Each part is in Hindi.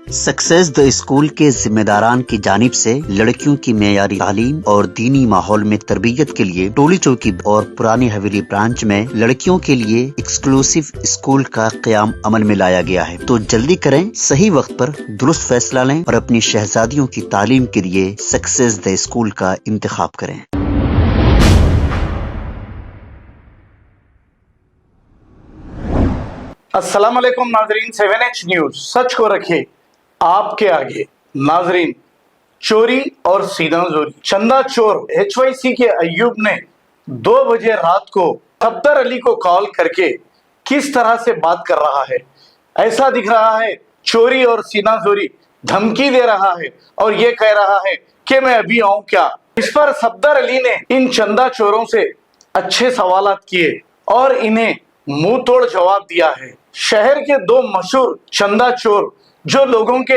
सक्सेस द स्कूल के जिम्मेदारान की जानिब से लड़कियों की मेयारी तालीम और दीनी माहौल में तरबियत के लिए टोली चौकी और पुरानी हवेली ब्रांच में लड़कियों के लिए एक्सक्लूसिव स्कूल का क़याम अमल में लाया गया है। तो जल्दी करें, सही वक्त पर दुरुस्त फैसला लें और अपनी शहजादियों की तालीम के लिए सक्सेस द स्कूल का इंतखाब करें। अस्सलाम वालेकुम नाजरीन, 7H न्यूज सच को रखे आपके आगे। नाजरीन, चोरी और सीनाजोरी। चंदा चोर HYC के अय्यूब ने 2 बजे रात को सफदर अली को कॉल करके किस तरह से बात कर रहा है, ऐसा दिख रहा है चोरी और सीनाजोरी धमकी दे रहा है और ये कह रहा है कि मैं अभी आऊं क्या। इस पर सफदर अली ने इन चंदा चोरों से अच्छे सवालात किए और इन्हें मुंह तोड़ जवाब दिया है। शहर के 2 मशहूर चंदा चोर जो लोगों के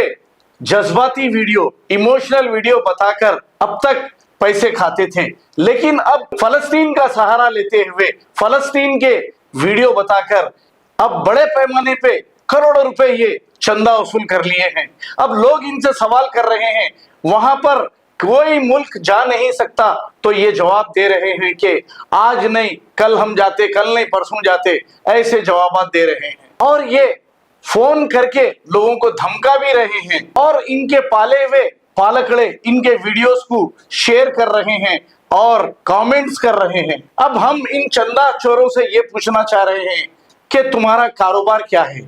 जज्बाती वीडियो, इमोशनल वीडियो बताकर अब तक पैसे खाते थे, लेकिन अब फलस्तीन का सहारा लेते हुए फलस्तीन के वीडियो बताकर अब बड़े पैमाने पे करोड़ों रुपए ये चंदा वसूल कर लिए हैं। अब लोग इनसे सवाल कर रहे हैं, वहां पर कोई मुल्क जा नहीं सकता, तो ये जवाब दे रहे हैं कि आज नहीं कल हम जाते, कल नहीं परसों जाते, ऐसे जवाब दे रहे हैं। और ये फोन करके लोगों को धमका भी रहे हैं और इनके पाले हुए पालकड़े इनके वीडियोस को शेयर कर रहे हैं और कमेंट्स कर रहे हैं। अब हम इन चंदा चोरों से ये पूछना चाह रहे हैं कि तुम्हारा कारोबार क्या है।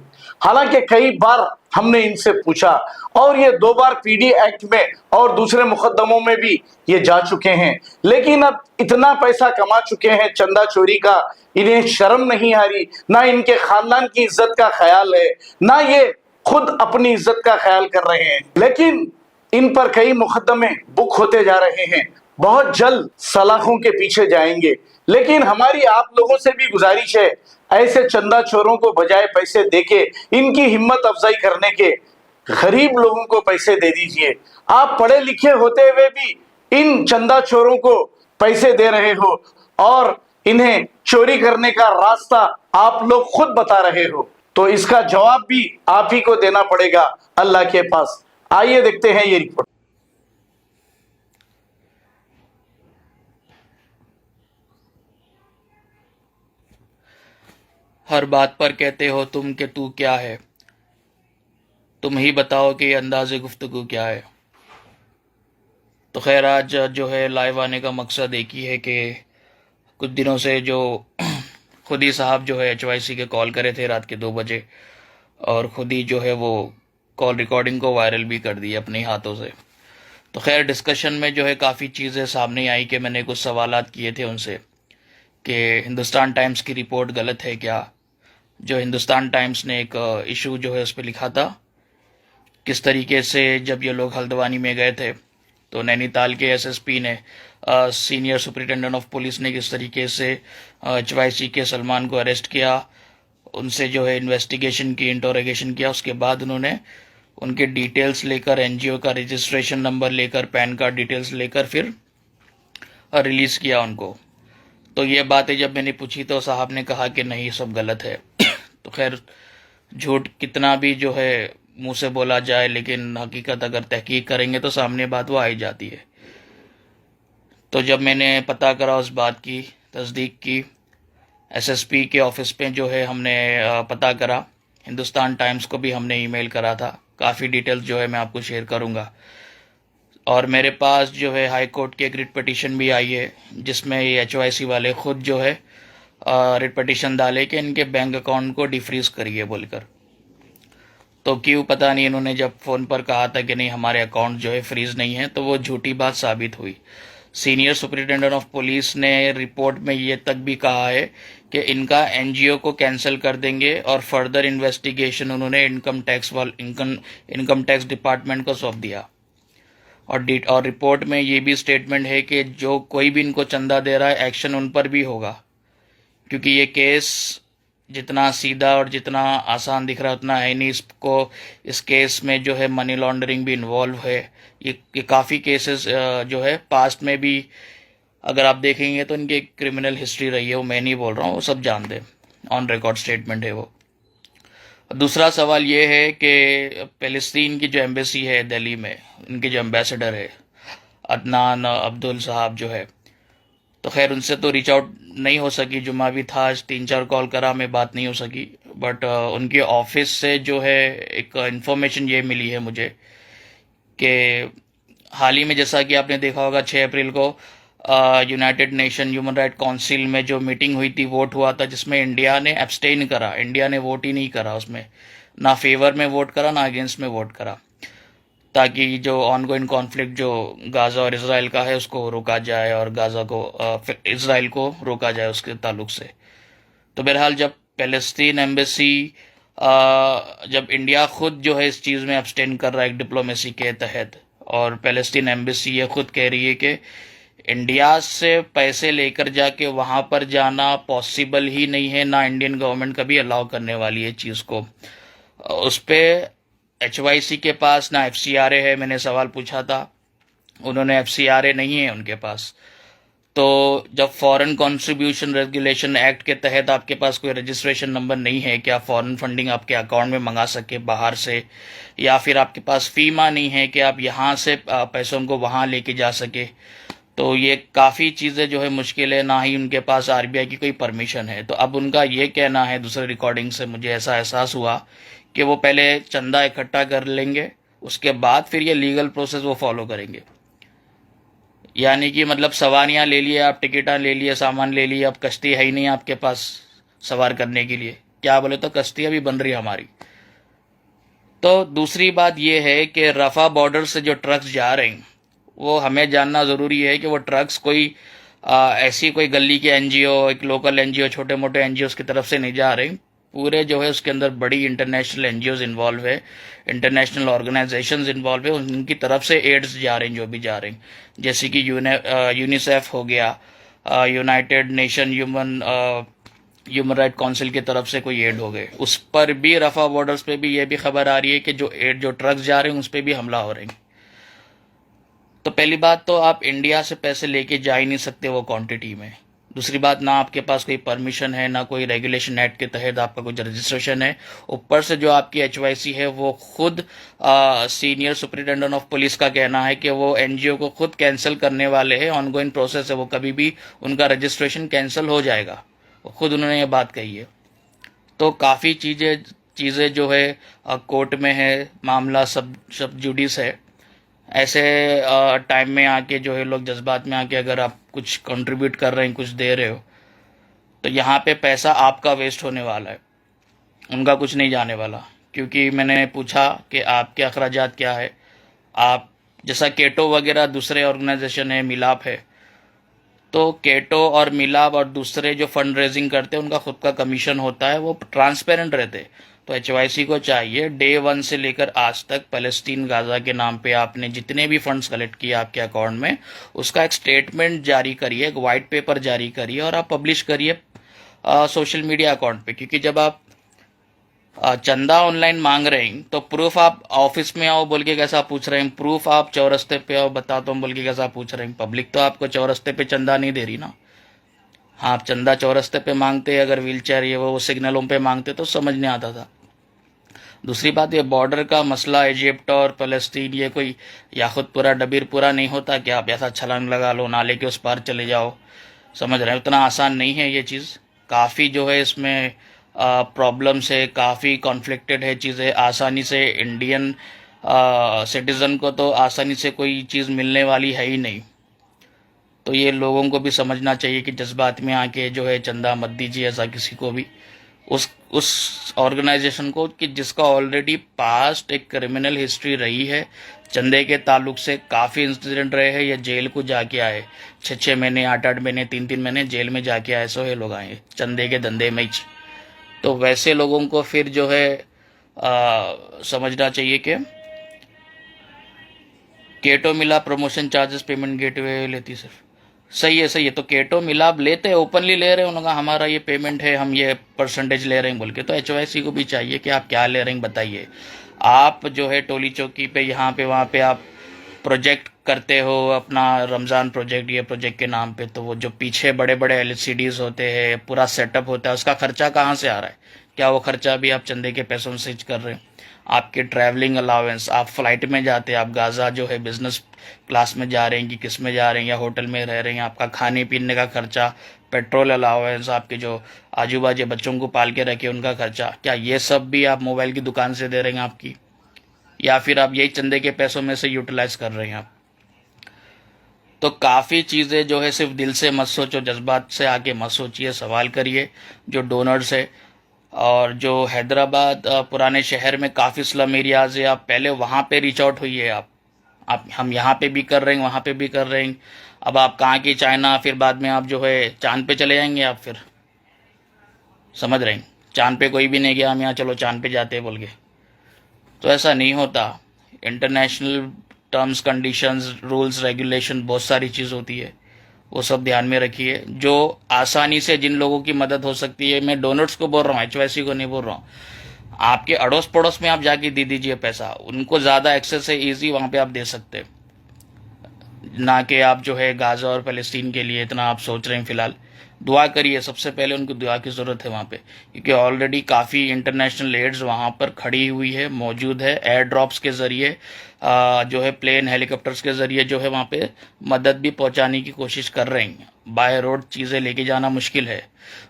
हालांकि कई बार हमने इनसे पूछा और ये 2 बार PD एक्ट में और दूसरे मुकदमों में भी ये जा चुके हैं, लेकिन अब इतना पैसा कमा चुके हैं चंदा चोरी का, इन्हें शर्म नहीं आ रही, ना इनके खानदान की इज्जत का ख्याल है, ना ये खुद अपनी इज्जत का ख्याल कर रहे हैं। लेकिन इन पर कई मुकदमे बुक होते जा रहे हैं, बहुत जल्द सलाखों के पीछे जाएंगे। लेकिन हमारी आप लोगों से भी गुजारिश है, ऐसे चंदा चोरों को बजाय पैसे देके इनकी हिम्मत अफजाई करने के गरीब लोगों को पैसे दे दीजिए। आप पढ़े लिखे होते हुए भी इन चंदा चोरों को पैसे दे रहे हो और इन्हें चोरी करने का रास्ता आप लोग खुद बता रहे हो, तो इसका जवाब भी आप ही को देना पड़ेगा अल्लाह के पास। आइए देखते हैं ये रिपोर्ट। हर बात पर कहते हो तुम कि तू क्या है, तुम ही बताओ कि अंदाज़े गुफ्तगू क्या है। तो खैर, आज जो है लाइव आने का मकसद एक ही है कि कुछ दिनों से जो खुद ही साहब जो है HYC के कॉल करे थे रात के 2 बजे और खुद ही जो है वो कॉल रिकॉर्डिंग को वायरल भी कर दी अपने हाथों से। तो खैर, डिस्कशन में जो है काफ़ी चीज़ें सामने आई कि मैंने कुछ सवालात किए थे उनसे कि हिंदुस्तान टाइम्स की रिपोर्ट गलत है क्या। जो हिंदुस्तान टाइम्स ने एक इशू जो है उस पर लिखा था, किस तरीके से जब ये लोग हल्द्वानी में गए थे तो नैनीताल के SSP ने, सीनियर सुपरिटेंडेंट ऑफ पुलिस ने किस तरीके से HYC के सलमान को अरेस्ट किया, उनसे जो है इन्वेस्टिगेशन की, इंटरोगेशन किया। उसके बाद उन्होंने उनके डिटेल्स लेकर, NGO का रजिस्ट्रेशन नंबर लेकर, पैन कार्ड डिटेल्स लेकर फिर रिलीज़ किया उनको। तो ये बातें जब मैंने पूछी तो साहब ने कहा कि नहीं, सब गलत है। तो खैर, झूठ कितना भी जो है मुंह से बोला जाए, लेकिन हकीकत अगर तहकीक करेंगे तो सामने बात वो आई जाती है। तो जब मैंने पता करा, उस बात की तस्दीक की, SSP के ऑफिस पे जो है हमने पता करा, हिंदुस्तान टाइम्स को भी हमने ईमेल करा था। काफ़ी डिटेल्स जो है मैं आपको शेयर करूँगा। और मेरे पास जो है हाई कोर्ट की एक रिट पिटीशन भी आई है, जिसमें ये HYC वाले खुद जो है रिट पिटीशन डाले कि इनके बैंक अकाउंट को डिफ्रीज करिए बोलकर। तो क्यों पता नहीं, इन्होंने जब फ़ोन पर कहा था कि नहीं हमारे अकाउंट जो है फ्रीज नहीं है, तो वो झूठी बात साबित हुई। सीनियर सुपरिटेंडेंट ऑफ पुलिस ने रिपोर्ट में ये तक भी कहा है कि इनका NGO को कैंसिल कर देंगे और फर्दर इन्वेस्टिगेशन उन्होंने इनकम टैक्स डिपार्टमेंट को सौंप दिया। और रिपोर्ट में ये भी स्टेटमेंट है कि जो कोई भी इनको चंदा दे रहा है, एक्शन उन पर भी होगा, क्योंकि ये केस जितना सीधा और जितना आसान दिख रहा है उतना है नहीं। इस केस में जो है मनी लॉन्ड्रिंग भी इन्वॉल्व है। ये काफ़ी केसेस जो है पास्ट में भी अगर आप देखेंगे तो इनकी क्रिमिनल हिस्ट्री रही है, वो मैं नहीं बोल रहा हूँ, वो सब जानते हैं, ऑन रिकॉर्ड स्टेटमेंट है वो। दूसरा सवाल ये है कि फ़लस्तीन की जो एम्बेसी है दिल्ली में, उनके जो एम्बेसडर है अदनान अब्दुल साहब जो है, तो खैर उनसे तो रीच आउट नहीं हो सकी। जुम्मा भी था, आज 3-4 कॉल करा, में बात नहीं हो सकी। बट उनके ऑफिस से जो है एक इन्फॉर्मेशन ये मिली है मुझे कि हाल ही में, जैसा कि आपने देखा होगा, 6 अप्रैल को United nation human right council में जो मीटिंग हुई थी, वोट हुआ था, जिसमें इंडिया ने एब्सटेन करा। इंडिया ने वोट ही नहीं करा उसमें, ना फेवर में वोट करा ना अगेंस्ट में वोट करा, ताकि जो ऑनगोइंग कॉन्फ्लिक्ट जो गाजा और इसराइल का है उसको रोका जाए और गाजा को इसराइल को रोका जाए उसके ताल्लुक से। तो बहरहाल जब पैलेस्टीन एम्बेसी जब इंडिया खुद जो है इस चीज़ में अब्सटेन कर रहा है एक डिप्लोमेसी के तहत, और पैलेस्टीन एम्बेसी ये खुद कह रही है कि इंडिया से पैसे लेकर जाके वहाँ पर जाना पॉसिबल ही नहीं है, ना इंडियन गवर्नमेंट कभी अलाउ करने वाली है चीज़ को। उस पर HYC के पास ना FCRA है। मैंने सवाल पूछा था, उन्होंने FCRA नहीं है उनके पास। तो जब फॉरेन कंट्रीब्यूशन रेगुलेशन एक्ट के तहत आपके पास कोई रजिस्ट्रेशन नंबर नहीं है कि आप फॉरेन फंडिंग आपके अकाउंट में मंगा सके बाहर से, या फिर आपके पास फीमा नहीं है कि आप यहाँ से पैसों को वहाँ लेके जा सके, तो ये काफ़ी चीज़ें जो है मुश्किल है। ना ही उनके पास RBI की कोई परमिशन है। तो अब उनका ये कहना है, दूसरे रिकॉर्डिंग से मुझे ऐसा एहसास हुआ कि वो पहले चंदा इकट्ठा कर लेंगे, उसके बाद फिर ये लीगल प्रोसेस वो फॉलो करेंगे। यानी कि मतलब सवारियाँ ले लिए आप, टिकटें ले लिए, सामान ले लिए, अब कश्ती है ही नहीं आपके पास सवार करने के लिए। क्या बोले तो कश्ती अभी बन रही है हमारी। तो दूसरी बात ये है कि रफा बॉर्डर से जो ट्रक्स जा रहे हैं, वो हमें जानना ज़रूरी है कि वो ट्रक्स कोई ऐसी कोई गली के NGO, एक लोकल NGO, छोटे मोटे NGOs की तरफ से नहीं जा रहे। पूरे जो है उसके अंदर बड़ी इंटरनेशनल NGOs इन्वॉल्व है, इंटरनेशनल ऑर्गेनाइजेशंस इन्वॉल्व है, उनकी तरफ से एड्स जा रहे हैं जो भी जा रहे हैं, जैसे कि यूनिसेफ हो गया, United nation human right council की तरफ से कोई एड हो गए। उस पर भी रफा बॉर्डर्स पे भी ये भी खबर आ रही है कि जो ट्रक्स जा रहे हैं उस पर भी हमला हो रहे हैं। तो पहली बात तो आप इंडिया से पैसे लेके जा ही नहीं सकते वो क्वांटिटी में। दूसरी बात, ना आपके पास कोई परमिशन है, ना कोई रेगुलेशन एक्ट के तहत आपका कुछ रजिस्ट्रेशन है। ऊपर से जो आपकी HYC है वो खुद सीनियर सुपरिटेंडेंट ऑफ पुलिस का कहना है कि वो NGO को खुद कैंसिल करने वाले हैं। ऑनगोइंग प्रोसेस है, वो कभी भी उनका रजिस्ट्रेशन कैंसिल हो जाएगा, खुद उन्होंने ये बात कही है। तो काफ़ी चीज़ें जो है कोर्ट में है, मामला सब जुडिस है। ऐसे टाइम में आके जो है लोग जज्बात में आके अगर आप कुछ कंट्रीब्यूट कर रहे हैं, कुछ दे रहे हो, तो यहाँ पे पैसा आपका वेस्ट होने वाला है, उनका कुछ नहीं जाने वाला। क्योंकि मैंने पूछा कि आपके अखराजात क्या है। आप जैसा केटो वगैरह दूसरे ऑर्गेनाइजेशन है, मिलाप है, तो केटो और मिलाप और दूसरे जो फंड रेजिंग करते हैं उनका खुद का कमीशन होता है, वो ट्रांसपेरेंट रहते। तो HYC को चाहिए डे 1 से लेकर आज तक पैलेस्टीन गाजा के नाम पे आपने जितने भी फंड्स कलेक्ट किए आपके अकाउंट में, उसका एक स्टेटमेंट जारी करिए, एक वाइट पेपर जारी करिए और आप पब्लिश करिए सोशल मीडिया अकाउंट पे। क्योंकि जब आप चंदा ऑनलाइन मांग रहे हैं तो प्रूफ आप ऑफिस में आओ बोल के कैसा पूछ रहे हैं, प्रूफ आप चौरस्ते पे आओ बताता हूँ बोल के कैसा पूछ रहे हैं। पब्लिक तो आपको चौरस्ते पे चंदा नहीं दे रही ना। हाँ, आप चंदा चौरस्ते पे मांगते, अगर व्हील चेयर ये वो सिग्नलों पे मांगते तो समझ नहीं आता था। दूसरी बात, ये बॉर्डर का मसला, इजिप्ट और फ़लस्तीन, ये कोई याकुतपुरा डबीरपुरा नहीं होता कि आप ऐसा छलांग लगा लो, नाले के उस पार चले जाओ। समझ रहे हैं, उतना आसान नहीं है ये चीज़। काफ़ी जो है इसमें प्रॉब्लम्स है, काफ़ी कॉन्फ्लिक्टेड है चीज़ें। आसानी से इंडियन सिटीज़न को तो आसानी से कोई चीज़ मिलने वाली है ही नहीं। तो ये लोगों को भी समझना चाहिए कि जज्बात में आके जो है चंदा मत दीजिए ऐसा किसी को भी, उस ऑर्गेनाइजेशन को कि जिसका ऑलरेडी पास्ट एक क्रिमिनल हिस्ट्री रही है। चंदे के ताल्लुक से काफ़ी इंसिडेंट रहे हैं, ये जेल को जाके आए, 6-6 महीने, 8-8 महीने, 3-3 महीने जेल में जाके आए सो ये लोग आए चंदे के धंधे में ही। तो वैसे लोगों को फिर जो है समझना चाहिए कि केटो मिला प्रमोशन चार्जेस पेमेंट गेटवे लेती सिर्फ। सही है। तो केटो मिलाप लेते हैं, ओपनली ले रहे हैं, उन्होंने हमारा ये पेमेंट है, हम ये परसेंटेज ले रहे हैं बोल के। तो HYC को भी चाहिए कि आप क्या ले रहे हैं बताइए। आप जो है टोली चौकी पे, यहाँ पे, वहाँ पे आप प्रोजेक्ट करते हो अपना, रमज़ान प्रोजेक्ट, ये प्रोजेक्ट के नाम पे, तो वो जो पीछे बड़े बड़े LCDs होते हैं, पूरा सेटअप होता है, उसका खर्चा कहाँ से आ रहा है? क्या वो खर्चा भी आप चंदे के पैसों से कर रहे हैं? आपके ट्रैवलिंग अलाउंस, आप फ्लाइट में जाते हैं, आप गाज़ा जो है बिजनेस क्लास में जा रहे हैं कि किस में जा रहे हैं, या होटल में रह रहे हैं, आपका खाने पीने का खर्चा, पेट्रोल अलाउंस, आपके जो आजू बाजू बच्चों को पाल के रखे उनका खर्चा, क्या ये सब भी आप मोबाइल की दुकान से दे रहे हैं आपकी, या फिर आप यही चंदे के पैसों में से यूटिलाइज कर रहे हैं आप? तो काफ़ी चीज़ें जो है सिर्फ दिल से मत सोचो, जज्बात से आके मत सोचिए, सवाल करिए जो डोनर्स है। और जो हैदराबाद पुराने शहर में काफ़ी स्लम एरियाज है, आप पहले वहाँ पे रीच आउट हुई आप हम यहाँ पे भी कर रहे हैं, वहाँ पे भी कर रहे हैं। अब आप कहाँ की चाइना, फिर बाद में आप जो है चांद पे चले जाएंगे आप, फिर समझ रहे हैं, चांद पे कोई भी नहीं गया, हम यहाँ चलो चांद पे जाते हैं बोल के। तो ऐसा नहीं होता। International terms conditions rules regulation बहुत सारी चीज़ होती है, वो सब ध्यान में रखिए। जो आसानी से जिन लोगों की मदद हो सकती है, मैं डोनर्स को बोल रहा हूँ, एचवाईसी को नहीं बोल रहा हूँ, आपके अड़ोस पड़ोस में आप जाके दे दीजिए पैसा, उनको ज़्यादा एक्सेस है, ईजी वहाँ पे आप दे सकते हैं, ना कि आप जो है गाजा और फ़लस्तीन के लिए इतना आप सोच रहे हैं। फिलहाल दुआ करिए, सबसे पहले उनको दुआ की ज़रूरत है वहाँ पे, क्योंकि ऑलरेडी काफ़ी इंटरनेशनल एड्स वहाँ पर खड़ी हुई है, मौजूद है। एयर ड्रॉप्स के ज़रिए जो है प्लेन हेलीकॉप्टर्स के ज़रिए जो है वहाँ पे मदद भी पहुँचाने की कोशिश कर रहे हैं। बाय रोड चीज़ें लेके जाना मुश्किल है।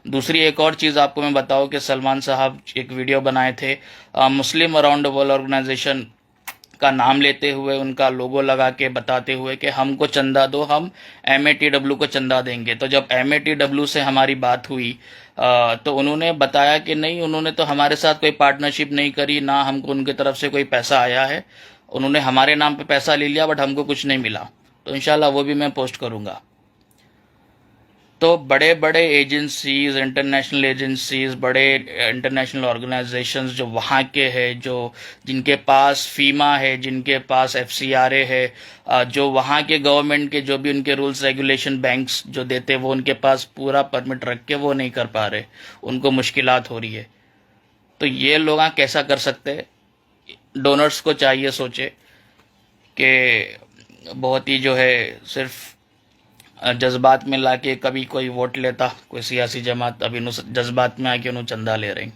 दूसरी एक और चीज़ आपको मैं बताऊँ कि सलमान साहब एक वीडियो बनाए थे, मुस्लिम अराउंड द वर्ल्ड ऑर्गेनाइजेशन का नाम लेते हुए, उनका लोगो लगा के बताते हुए कि हमको चंदा दो, हम MATW को चंदा देंगे। तो जब MATW से हमारी बात हुई तो उन्होंने बताया कि नहीं, उन्होंने तो हमारे साथ कोई पार्टनरशिप नहीं करी, ना हमको उनकी तरफ से कोई पैसा आया है, उन्होंने हमारे नाम पे पैसा ले लिया बट हमको कुछ नहीं मिला। तो इंशाल्लाह वो भी मैं पोस्ट करूँगा। तो बड़े बड़े एजेंसीज, इंटरनेशनल एजेंसीज, बड़े इंटरनेशनल ऑर्गेनाइजेशंस जो वहाँ के हैं, जो जिनके पास फीमा है, जिनके पास FCRA है, जो वहाँ के गवर्नमेंट के जो भी उनके रूल्स रेगुलेशन बैंक्स जो देते, वो उनके पास पूरा परमिट रख के वो नहीं कर पा रहे, उनको मुश्किलात हो रही है। तो ये लोग कैसा कर सकते हैं? डोनर्स को चाहिए सोचे कि बहुत ही जो है सिर्फ जज्बात में लाके कभी कोई वोट लेता, कोई सियासी जमात, अभी जज्बात में आके उन्होंने चंदा ले रहे हैं।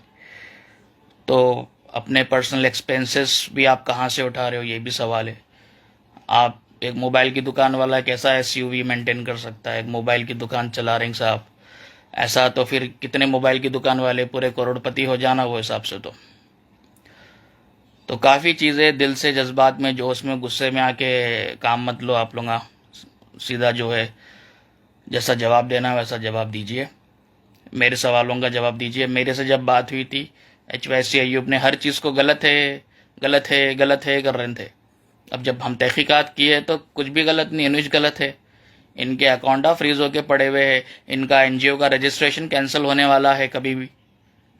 तो अपने पर्सनल एक्सपेंसेस भी आप कहाँ से उठा रहे हो, ये भी सवाल है। आप एक मोबाइल की दुकान वाला कैसा SUV मेंटेन कर सकता है? एक मोबाइल की दुकान चला रहे हैं साहब, ऐसा तो फिर कितने मोबाइल की दुकान वाले पूरे करोड़पति हो जाना वो हिसाब से। तो काफ़ी चीज़ें दिल से, जज्बात में, जोश में, गुस्से में आके काम मत लो आप लोग। सीधा जो है जैसा जवाब देना है वैसा जवाब दीजिए, मेरे सवालों का जवाब दीजिए। मेरे से जब बात हुई थी, HYC अय्यूब ने हर चीज़ को गलत है गलत है गलत है कर रहे थे। अब जब हम तहकीकात किए तो कुछ भी गलत नहीं, न्यूज गलत है, इनके अकाउंट फ्रीज होके पड़े हुए हैं, इनका NGO का रजिस्ट्रेशन कैंसिल होने वाला है कभी भी,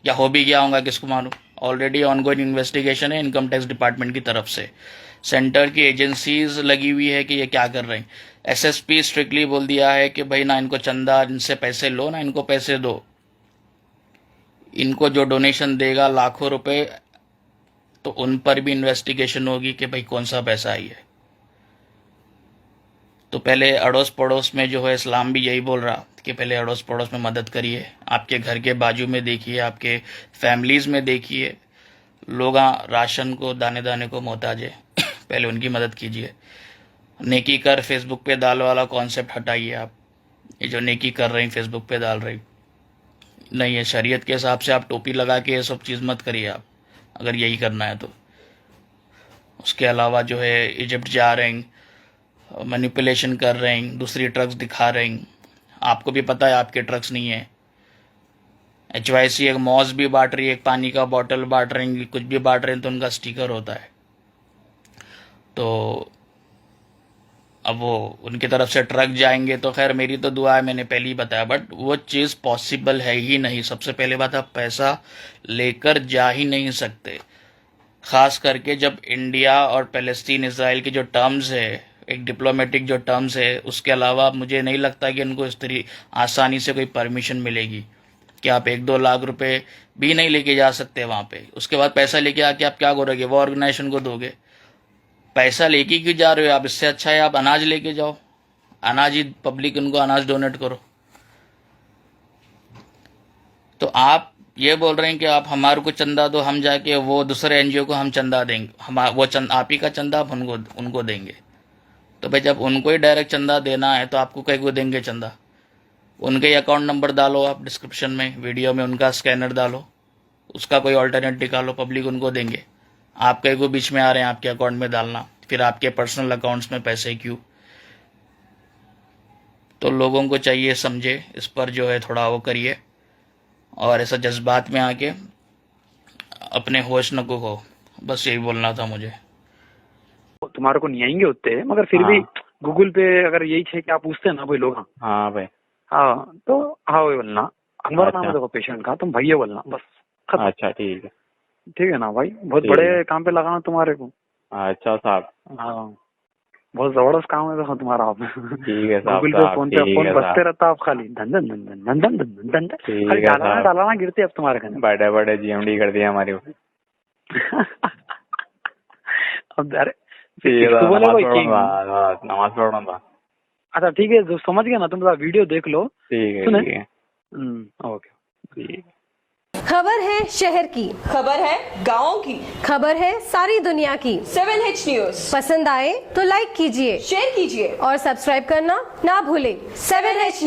या हो भी गया होगा किसको मालूम। ऑलरेडी ऑनगोइंग इन्वेस्टिगेशन है इनकम टैक्स डिपार्टमेंट की तरफ से, सेंटर की एजेंसीज लगी हुई है कि ये क्या कर रहे हैं। SSP स्ट्रिक्टली बोल दिया है कि भाई ना इनको चंदा, इनसे पैसे लो, ना इनको पैसे दो। इनको जो डोनेशन देगा लाखों रुपए, तो उन पर भी इन्वेस्टिगेशन होगी कि भाई कौन सा पैसा आई है। तो पहले अड़ोस पड़ोस में जो है, इस्लाम भी यही बोल रहा कि पहले अड़ोस पड़ोस में मदद करिए। आपके घर के बाजू में देखिए, आपके फैमिलीज़ में देखिए, लोग राशन को दाने दाने को मोहताज है, पहले उनकी मदद कीजिए। नेकी कर फेसबुक पे डाल वाला कॉन्सेप्ट हटाइए आप। ये जो नेकी कर रहे हैं फेसबुक पे डाल रही नहीं है, शरीयत के हिसाब से आप टोपी लगा के ये सब चीज़ मत करिए आप, अगर यही करना है तो। उसके अलावा जो है इजिप्ट जा रहे हैं, मैनिपुलेशन कर रहे हैं, दूसरी ट्रक्स दिखा रहे हैं, आपको भी पता है आपके ट्रक्स नहीं है। HYC एक मॉस भी बांट रही है, एक पानी का बॉटल बांट रहे हैं, कुछ भी बांट रहे हैं तो उनका स्टिकर होता है। तो अब वो उनकी तरफ से ट्रक जाएंगे तो खैर मेरी तो दुआ है, मैंने पहले ही बताया, बट वो चीज़ पॉसिबल है ही नहीं। सबसे पहले बात, आप पैसा लेकर जा ही नहीं सकते, ख़ास करके जब इंडिया और फ़लस्तीन इसराइल की जो टर्म्स है, एक डिप्लोमेटिक जो टर्म्स है, उसके अलावा मुझे नहीं लगता कि उनको इस तरह आसानी से कोई परमिशन मिलेगी कि आप 1-2 लाख रुपए भी नहीं लेके जा सकते वहाँ पे। उसके बाद पैसा लेके आके आप क्या करोगे? वो ऑर्गेनाइजेशन को दोगे? पैसा लेके क्यों जा रहे हो आप? इससे अच्छा है आप अनाज लेके जाओ, अनाज ही पब्लिक, उनको अनाज डोनेट करो। तो आप ये बोल रहे हैं कि आप हमारे को चंदा दो, हम जाके वो दूसरे एनजीओ को हम चंदा देंगे, हम वो आप ही का चंदा आप उनको देंगे। तो भाई जब उनको ही डायरेक्ट चंदा देना है तो आपको कहीं को देंगे चंदा? उनके अकाउंट नंबर डालो आप डिस्क्रिप्शन में, वीडियो में उनका स्कैनर डालो, उसका कोई ऑल्टरनेट निकालो, पब्लिक उनको देंगे। आप कहीं को बीच में आ रहे हैं आपके अकाउंट में डालना, फिर आपके पर्सनल अकाउंट्स में पैसे क्यों? तो लोगों को चाहिए समझे, इस पर जो है थोड़ा वो करिए, और ऐसा जज्बात में आके अपने होश न को खो। बस यही बोलना था मुझे। तुम्हारे को नहीं आएंगे उतने, मगर फिर भी गूगल पे अगर यही है कि आप पूछते हैं ना कोई लोग, हाँ भाई, हाँ तो हाँ वही बोलना, अनवर अच्छा। नाम है देखो पेशेंट का, तुम भैया बोलना बस, खत्म। अच्छा ठीक है। ठीक है ना भाई, बहुत ठीक बड़े है। काम पे लगाना तुम्हारे को। अच्छा साहब, हाँ बहुत जबरदस्त काम है देखो तुम्हारा। आप ठीक है साहब, गूगल पे साहब, फोन ठीक फोन है बजते साहब। रहता आप खाली धन धन धन धन धन धन धन धन धन धन, ठीक खाली है डालाना साहब। डालाना गिरते अब तुम्हारे खाने। बड़े बड़े जीएमडी कर दिया हमारे को। अब अरे ठीक है किसको साहब, बोले भाई नमाज किंग? पढ़ूंगा, नमाज पढ़ूंगा। अच्छा ठीक है, जो समझ गया ना तुम, वीडियो देख लो। ठीक है सुने? ठीक है ओके। ठीक है। खबर है शहर की, खबर है गाँव की, खबर है सारी दुनिया की। 7H न्यूज पसंद आए तो लाइक कीजिए, शेयर कीजिए और सब्सक्राइब करना ना भूलें। 7H news.